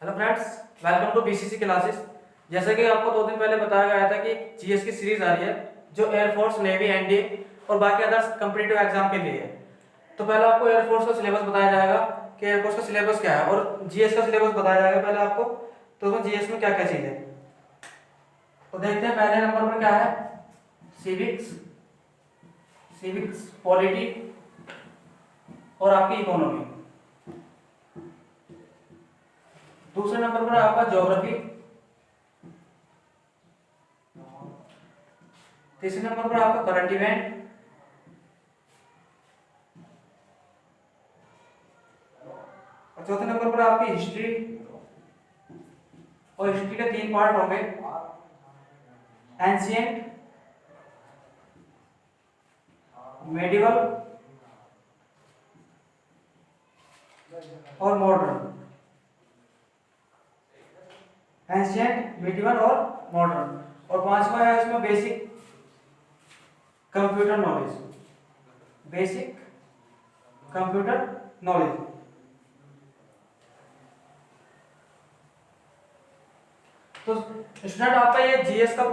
Hello friends, welcome to BCC classes. जैसा कि आपको 2 दिन पहले बताया गया था कि जीएस की सीरीज आ रही है जो एयरफोर्स, नेवी, एनडीए और बाकी अदर्स कम्पिटिटिव एग्जाम के लिए है। तो पहले आपको एयरफोर्स का सिलेबस बताया जाएगा कि एयरफोर्स का सिलेबस क्या है, और जीएस का सिलेबस बताया जाएगा पहले आपको। तो उसमें जीएस में क्या क्या चीज़ है तो देखते हैं। पहले नंबर पर क्या है? सिविक्स, पॉलिटी और आपकी इकोनॉमी। दूसरे नंबर पर आपका ज्योग्राफी। तीसरे नंबर पर आपका करंट इवेंट। और चौथे नंबर पर आपकी हिस्ट्री। और हिस्ट्री के 3 पार्ट होंगे: एंशिएंट, मेडिवल और मॉडर्न। एंशिएंट, मेडिवल और मॉडर्न। और पांचवा है इसमें basic computer knowledge. Basic computer knowledge. तो स्टूडेंट, आपका ये जीएस का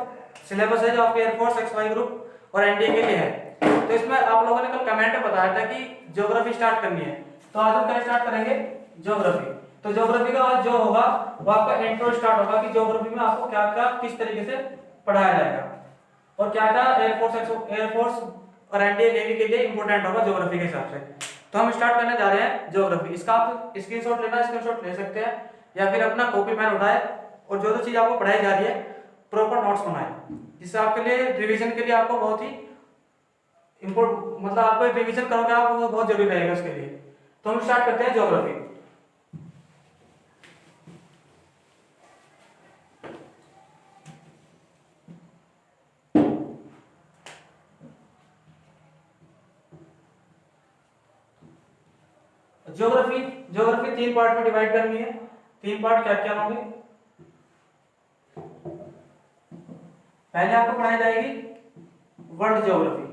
सिलेबस है जो आपके एयरफोर्स, एक्सवाई ग्रुप और एनडीए के लिए है। तो इसमें आप लोगों ने कल कमेंट में बताया था कि ज्योग्राफी स्टार्ट करनी है, तो आज हम क्या स्टार्ट करेंगे? ज्योग्राफी। तो ज्योग्राफी का आज जो होगा वो आपका इंट्रो स्टार्ट होगा कि ज्योग्राफी में आपको क्या क्या किस तरीके से पढ़ाया जाएगा और क्या क्या एयरफोर्स और एनडीए नेवी के लिए इंपॉर्टेंट होगा ज्योग्राफी के हिसाब से। तो हम स्टार्ट करने जा रहे हैं ज्योग्राफी। इसका आप स्क्रीनशॉट लेना, स्क्रीनशॉट ले सकते हैं या फिर अपना कॉपी पेन उठाए और जो जो चीज आपको पढ़ाई जा रही है प्रॉपर नोट्स बनाए, जिससे आपके लिए रिवीजन के लिए आपको बहुत ही मतलब आपको रिवीजन करोगे आप, वो बहुत जरूरी रहेगा उसके लिए। तो हम स्टार्ट करते हैं ज्योग्राफी। ज्योग्राफी ज्योग्राफी 3 पार्ट में डिवाइड करनी है। 3 पार्ट क्या क्या होंगे? पहले आपको पढ़ाई जाएगी वर्ल्ड ज्योग्राफी,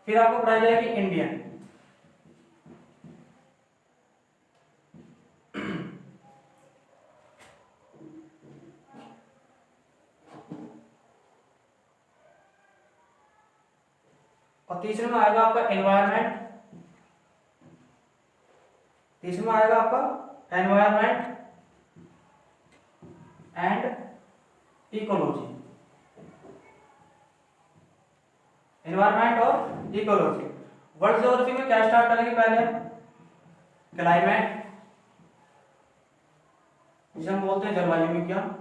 फिर आपको पढ़ाई जाएगी इंडियन, और तीसरे में आएगा आपका एनवायरनमेंट। तीसरे में आएगा आपका एनवायरनमेंट एंड इकोलॉजी। एनवायरनमेंट और इकोलॉजी। वर्ल्ड ज्योग्राफी में क्या स्टार्ट करेंगे? पहले हम क्लाइमेट, जिसे हम बोलते हैं जलवायु विज्ञान।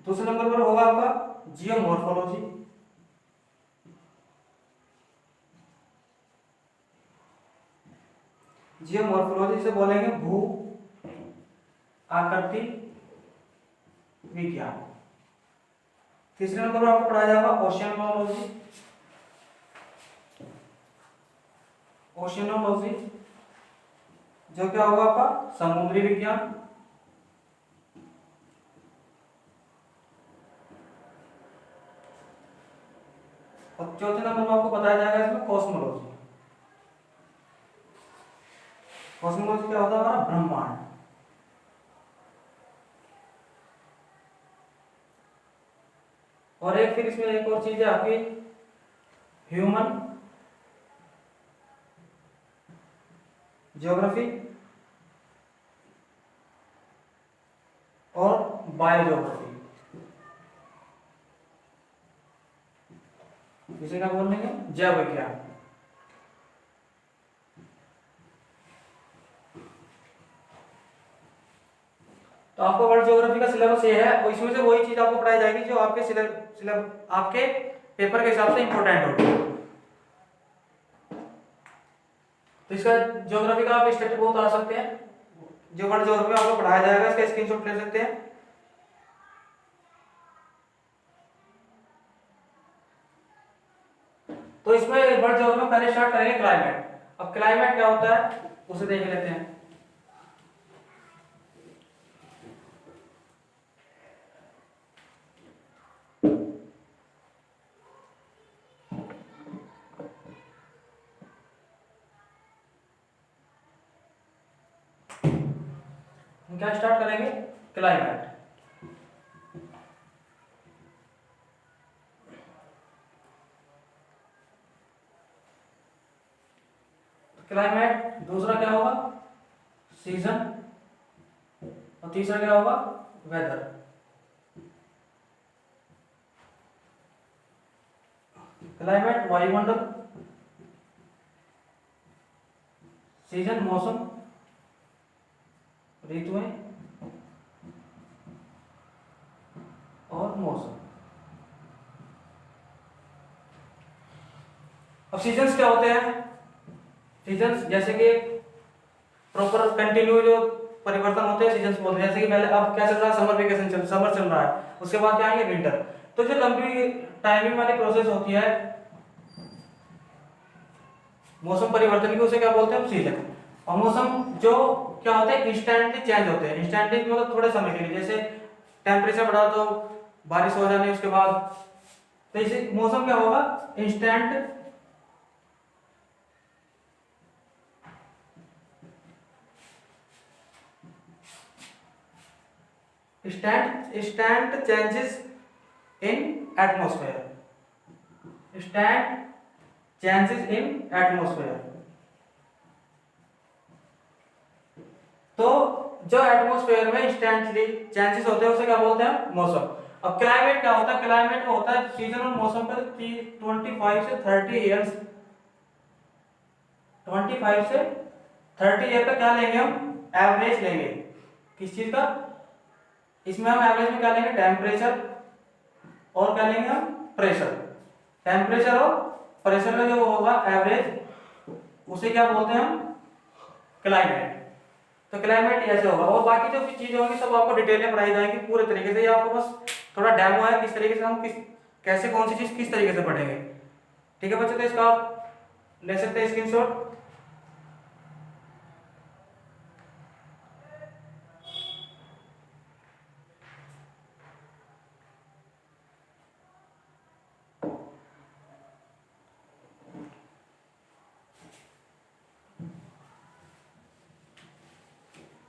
दूसरे नंबर पर होगा आपका जियोमॉर्फोलॉजी। जियोमॉर्फोलॉजी से बोलेंगे भू आकृति विज्ञान। तीसरे नंबर पर आपको पढ़ाया जाएगा ओशियनोलॉजी। ओशियनोलॉजी जो क्या होगा आपका समुद्री विज्ञान। और चौथे नंबर पर आपको बताया जाएगा इसमें कॉस्मोलॉजी। कॉस्मोलॉजी क्या होता है? हमारा ब्रह्मांड। और एक फिर इसमें एक और चीज है आपकी ह्यूमन ज्योग्राफी और बायोज्योग्राफी, जिसे क्या बोलेंगे? जैव विज्ञान। तो आपको वर्ल्ड ज्योग्राफी का सिलेबस ये है, और इसमें से वही चीज आपको पढ़ाई जाएगी जो आपके आपके पेपर के हिसाब से इंपॉर्टेंट होगी। तो इसका ज्योग्राफी का आप स्टेट बहुत आ सकते हैं। जो वर्ल्ड ज्योग्राफी आपको पढ़ाया जाएगा इसका स्क्रीनशॉट ले सकते हैं। तो इसमें वर्ल्ड ज्योग्राफी में पहले स्टार्ट करेंगे क्लाइमेट। अब क्लाइमेट क्या होता है उसे देख लेते हैं। हम क्या स्टार्ट करेंगे, क्लाइमेट। क्लाइमेट, दूसरा क्या होगा, सीजन, और तीसरा क्या होगा, वेदर। क्लाइमेट वायुमंडल, सीजन मौसम, ऋतुएं और मौसम। अब सीजन्स क्या होते हैं, सीजन्स जैसे कि प्रॉपर कंटिन्यू जो परिवर्तन होते हैं सीजन्स बोलते हैं। जैसे कि पहले अब क्या चल रहा है, समर वेकेशन समर चल रहा है, उसके बाद क्या आएंगे, विंटर। तो जो लंबी टाइमिंग वाली प्रोसेस होती है मौसम परिवर्तन की, उसे क्या बोलते हैं हम, सीजन। और मौसम जो क्या होते हैं, इंस्टेंटली चेंज होते हैं। इंस्टेंटली मतलब थोड़े समय के लिए, जैसे टेम्परेचर बढ़ा तो बारिश हो जानी उसके बाद, तो इसे मौसम क्या होगा, instant instant changes in atmosphere, instant changes in atmosphere। तो जो एटमॉस्फेयर में इंस्टेंटली चेंजेस होते हैं उसे क्या बोलते हैं, मौसम। अब क्लाइमेट क्या होता है, क्लाइमेट में होता है सीजन और मौसम पर 25 से 30 ईयर्स, 25 से 30 ईयर का क्या लेंगे हम, एवरेज लेंगे। किस चीज का, इसमें हम एवरेज में क्या लेंगे, टेम्परेचर और क्या लेंगे हम, प्रेशर। टेम्परेचर और प्रेशर का जो होगा एवरेज, उसे क्या बोलते हैं हम, क्लाइमेट। तो क्लाइमेट ऐसे होगा। और बाकी जो भी चीजें होंगी सब आपको डिटेल में पढ़ाई जाएंगी पूरे तरीके से। ये आपको बस थोड़ा डेमो है किस तरीके से हम कैसे कौन सी चीज किस तरीके से पढ़ेंगे। ठीक है बच्चों, तो इसका आप ले सकते हैं स्क्रीनशॉट।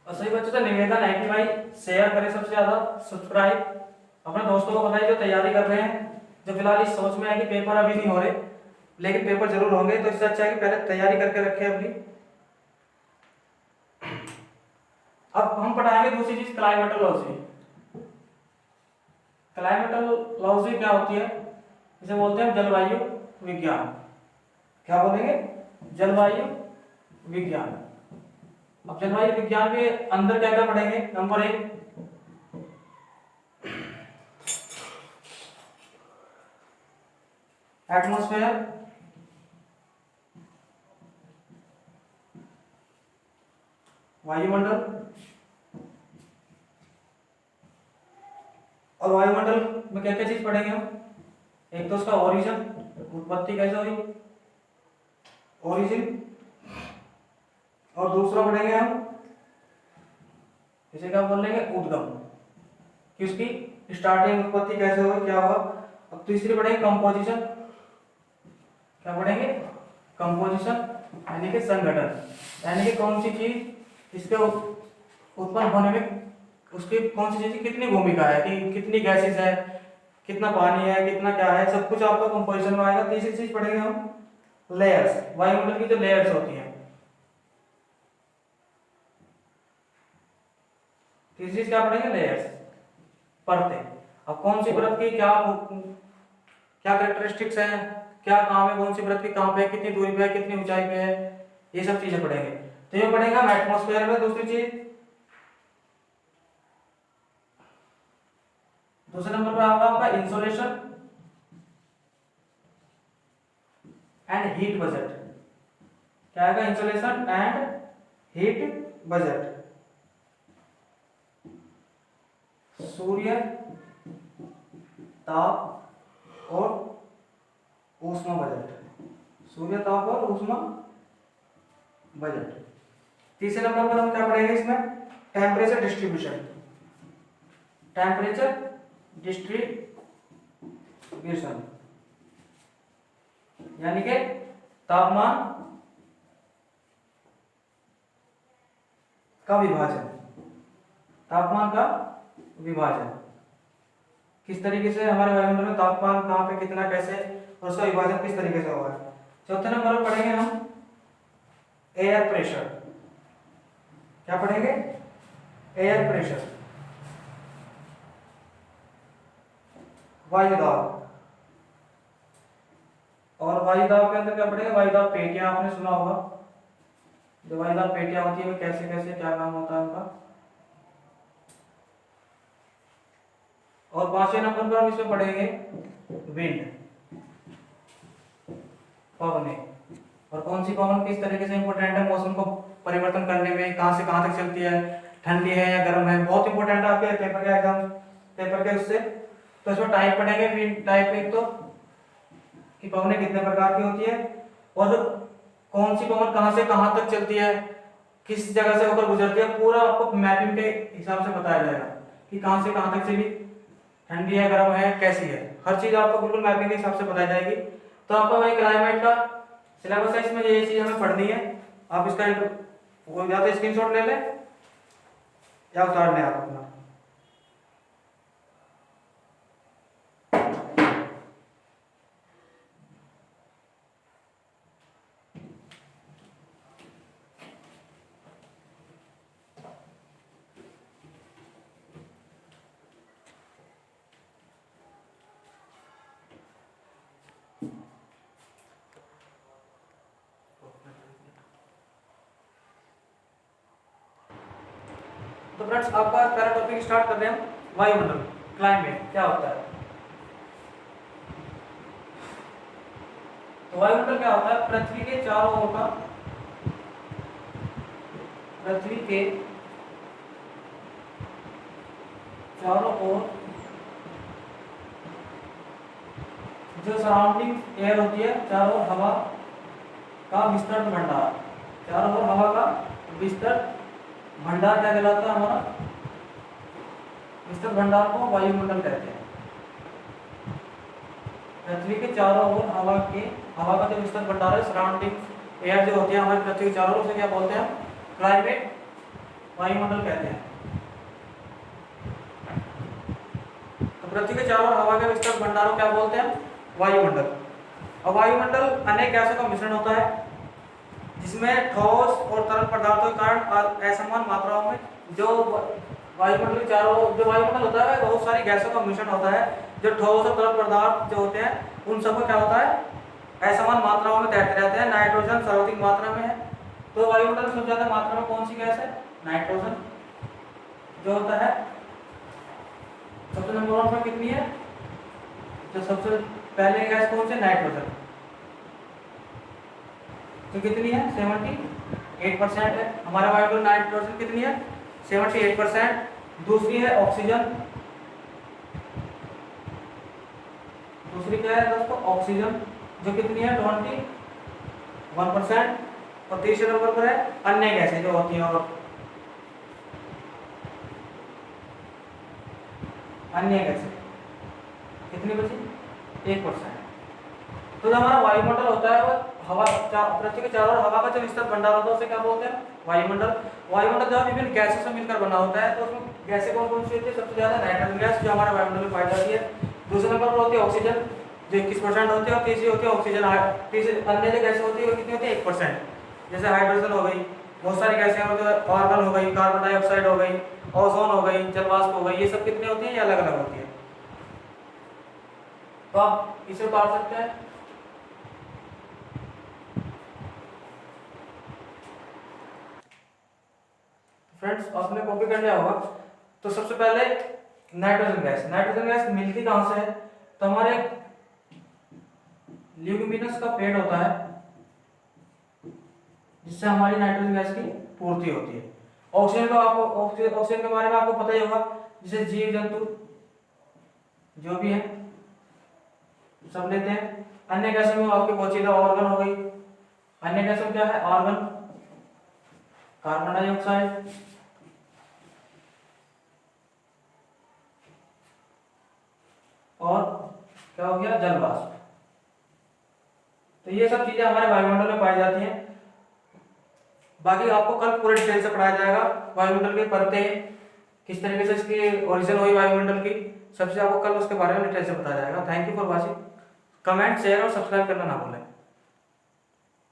और सही बच्चों से निवेदन है कि भाई शेयर करें, सबसे ज्यादा सब्सक्राइब, अपने दोस्तों को बताइए जो तैयारी कर रहे हैं, जो फिलहाल इस सोच में है कि पेपर अभी नहीं हो रहे लेकिन पेपर जरूर होंगे, तो इससे अच्छा है कि पहले तैयारी करके रखें अपनी। अब हम पढ़ाएंगे दूसरी चीज, क्लाइमेटोलॉजी। क्लाइमेटोलॉजी क्या होती है, इसे बोलते हैं जलवायु विज्ञान। क्या बोलेंगे, जलवायु विज्ञान। अब जलवायु विज्ञान के अंदर क्या क्या पढ़ेंगे, नंबर 1 एटमॉस्फेयर, वायुमंडल। और वायुमंडल में क्या क्या चीज पढ़ेंगे हम, एक तो उसका ओरिजिन, उत्पत्ति कैसे हुई, ओरिजिन। और दूसरा पढ़ेंगे हम, इसे क्या बोल लेंगे, उद्गम, कि उसकी स्टार्टिंग उत्पत्ति कैसे हुई, क्या हुआ। अब तीसरी पढ़ेंगे कंपोजिशन। क्या पढ़ेंगे, कंपोजिशन यानी कि संगठन, यानी कि कौन सी चीज इसके उत्पन्न होने में उसकी कौन सी चीज की कितनी भूमिका है, कि कितनी गैसेस है, कितना पानी है, कितना क्या है, सब कुछ आपका कंपोजिशन में आएगा। तीसरी चीज पढ़ेंगे हम लेयर्स, वायुमंडल की जो लेयर्स होती हैं। तीसरी चीज क्या पढ़ेंगे, लेयर्स, परतें। अब कौन सी परत की क्या क्या कैरेक्टरिस्टिक्स हैं, क्या काम है, कौन सी परत की कहां पे है, कितनी दूरी पे है, कितनी ऊंचाई पे है, ये सब चीजें पढ़ेंगे। तो ये पढ़ेगा हम एटमॉस्फेयर में। दूसरी चीज, दूसरे नंबर पे आएगा आपका इंसोलेशन एंड हीट बजट। क्या आएगा, इंसोलेशन एंड हीट बजट। सूर्य ताप और ऊष्मा बजट, सूर्य ताप और ऊष्मा बजट। तीसरे नंबर पर हम क्या पढ़ेंगे इसमें, टेम्परेचर डिस्ट्रीब्यूशन, टेम्परेचर डिस्ट्रीब्यूशन यानी कि तापमान का विभाजन। तापमान का विभाजन, किस तरीके से हमारे वायुमंडल में तापमान कहाँ पे कितना कैसे और उसका विभाजन किस तरीके से होगा। चौथे नंबर पर पढ़ेंगे हम एयर प्रेशर। क्या पढ़ेंगे? एयर प्रेशर, वायु दाब। और वायु दाब के अंदर क्या पढ़ेंगे? वायु दाब पेटियां आपने सुना होगा, जो वायु दाब पेटियां होती है वो कैसे कैसे क्या काम होता है उनका। और 5वें नंबर पर हम इसमें पढ़ेंगे विंड, पवने। और कौन सी पवन किस तरीके से इंपॉर्टेंट है मौसम को परिवर्तन करने में, कहां से कहां तक चलती है, ठंडी है या गर्म है, बहुत इंपॉर्टेंट है आपके पेपर के एग्जाम, पेपर के उससे। तो इसमें टाइप पढ़ेंगे, विंड टाइप एक तो कि पवनें कितने प्रकार की होती है और कौन सी पवन कहां से कहां तक चलती है, किस जगह से होकर गुजरती है, पूरा आपको मैपिंग के हिसाब से बताया जाएगा कि कहां से कहां तक चली, ठंडी है गर्म है कैसी है, हर चीज आपको बिल्कुल मैपिंग के हिसाब से बताई जाएगी। तो आपको वही क्लाइमेट का सिलेबस है, इसमें ये चीज हमें पढ़नी है। आप इसका वो या तो स्क्रीनशॉट ले लें या उतार लें आप अपना। तो फ्रेंड्स आपका पहला टॉपिक स्टार्ट कर रहे हैं हम, वायुमंडल, क्लाइमेट क्या होता है। तो वायुमंडल क्या होता है? पृथ्वी के चारों ओर का, पृथ्वी के चारों ओर जो सराउंडिंग एयर होती है, चारों ओर हवा का विस्तृत भंडार, चारों ओर हवा का विस्तृत भंडार क्या कहलाता है? हमारा विस्तृत भंडार को वायुमंडल कहते हैं। पृथ्वी के चारों ओर हवा का जो विस्तृत भंडार है, सराउंडिंग एयर जो होती है हमारी पृथ्वी के चारों ओर, से क्या बोलते हैं? क्लाइमेट, वायुमंडल कहते हैं। तो पृथ्वी के चारों ओर हवा के विस्तृत भंडार को क्या बोलते हैं? वायुमंडल। और वायुमंडल अनेक गैसों का मिश्रण होता है, जिसमें ठोस और तरल पदार्थों के कारण असमान मात्राओं में जो वायुमंडल के चारों, जो वायुमंडल होता है बहुत सारी गैसों का मिश्रण होता है, जो ठोस और तरल पदार्थ जो होते हैं उन सबको क्या होता है? असमान मात्राओं में तैरते रहते हैं। नाइट्रोजन सर्वाधिक मात्रा में है। तो वायुमंडल में सबसे ज्यादा मात्रा में कौन सी गैस है? नाइट्रोजन जो होता है। सबसे नंबर 1 पर कितनी है? जो सबसे पहले गैस कौन सी? नाइट्रोजन। तो कितनी है? 78% है। हमारा वायुमंडल नाइट्रोजन कितनी है? 78%। दूसरी है ऑक्सीजन। दूसरी क्या है दोस्तों? ऑक्सीजन, जो कितनी है? 21%। और तीसरे नंबर पर है अन्य गैसें जो होती हैं। और अन्य गैसें कितनी बची? 1%। तो जो हमारा वायुमंडल होता है वो हवा, पृथ्वी के चारों ओर हवा का जो विस्तृत भंडार होता है उसे क्या बोलते हैं? वायुमंडल। वायुमंडल जो विभिन्न गैसों से मिलकर बना होता है। तो उसमें गैसें कौन कौन सी होती है? सबसे ज्यादा नाइट्रोजन गैस जो हमारे वायुमंडल में पाई जाती है। दूसरे नंबर पर होती है ऑक्सीजन जो 21% होती है। और तीसरी होती है ऑक्सीजन। तीसरी अन्य जो गैसें होती है वो कितनी होती है? 1%। जैसे हाइड्रोजन हो गई, बहुत सारी गैसें हैं, मतलब आर्गन हो गई, कार्बन डाइऑक्साइड हो गई, ओजोन हो गई, जलवाष्प हो गई, ये सब कितनी होती है? ये अलग अलग होती है। तो आप इसे उतार सकते हैं। फ्रेंड्स आपने कॉपी कर लिया होगा। तो सबसे पहले नाइट्रोजन गैस। नाइट्रोजन गैस मिलती कहां से है? तो हमारे ल्यूमिनस का पेड़ होता है जिससे हमारी नाइट्रोजन गैस की पूर्ति होती है। ऑक्सीजन का आपको ऑक्सीजन के बारे में आपको पता ही होगा, जिसे जीव जंतु जो भी है सब लेते हैं। अन्य गैसों में आपके बोचीदा ऑर्गन हो गई। अन्य गैसों में क्या है? आर्गन, कार्बन डाइऑक्साइड, और क्या हो गया? जल वाष्प। तो ये सब चीजें हमारे वायुमंडल में पाई जाती हैं। बाकी आपको कल पूरे डिटेल से पढ़ाया जाएगा वायुमंडल की परतें, किस तरीके से इसकी ओरिजिन हुई वायुमंडल की, सबसे आपको कल उसके बारे में डिटेल से बताया जाएगा। Thank you for watching. Comment, share और सब्सक्राइब करना ना भूलें।